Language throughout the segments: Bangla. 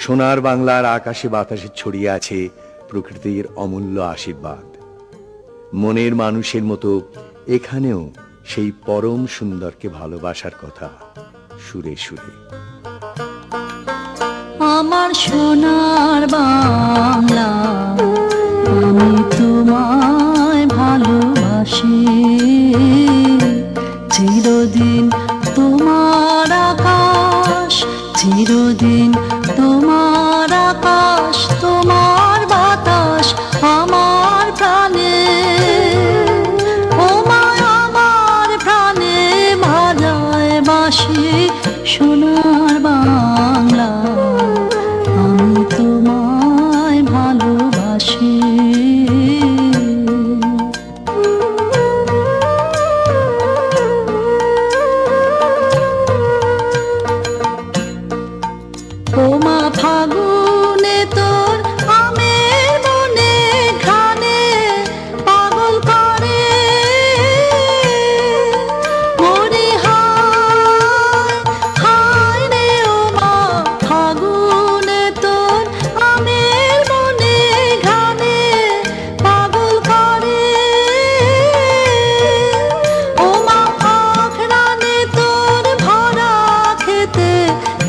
সোনার বাংলার আকাশে বাতাসে ছড়িয়ে আছে প্রকৃতির অমূল্য আশীর্বাদ। মনের মানুষের মতো এখানেও সেই পরম সুন্দরকে ভালোবাসার কথা সুরে সুরে। আমার সোনার বাংলা, আমি তোমায় ভালোবাসি। চিরদিন তোমার আকাশ, চিরদিন তোমার আকাশ, তোমার বাতাস আমার প্রাণে, ও মা আমার প্রাণে বাজায় বাঁশি। সোনার বাংলা, আমি তোমায় ভালোবাসি। ও মা ফাগুনে তোর আমের বনে ঘ্রাণে পাগল করে মরি। হায় হায় রে ও মা ফাগুনে তোর আমের বনে ঘ্রাণে পাগল করে। ও মা আঘ্রাণে তোর ভরা খেতে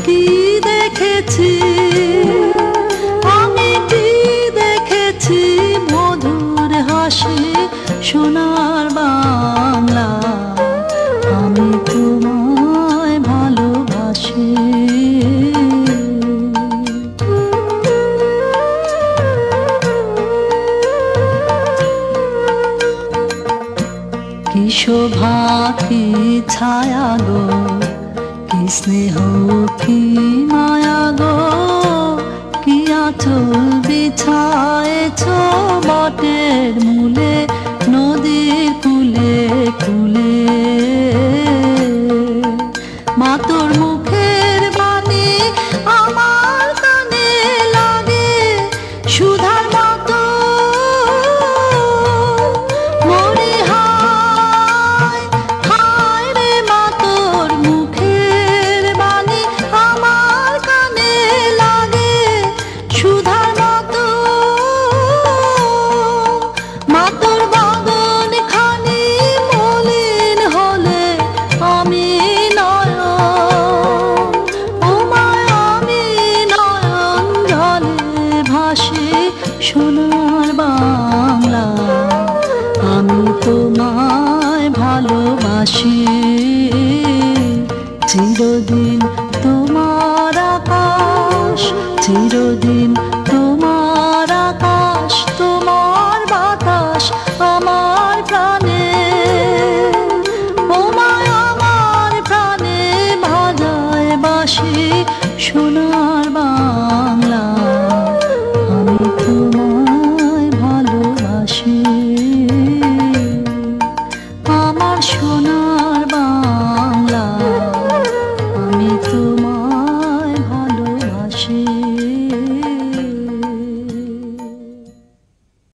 কি দেখেছি, আমি কি দেখেছি মধুর হাসি। সোনার বাংলা, আমি তোমায় ভালোবাসি। কি শোভা কি ছায়া গো, কি স্নেহ কি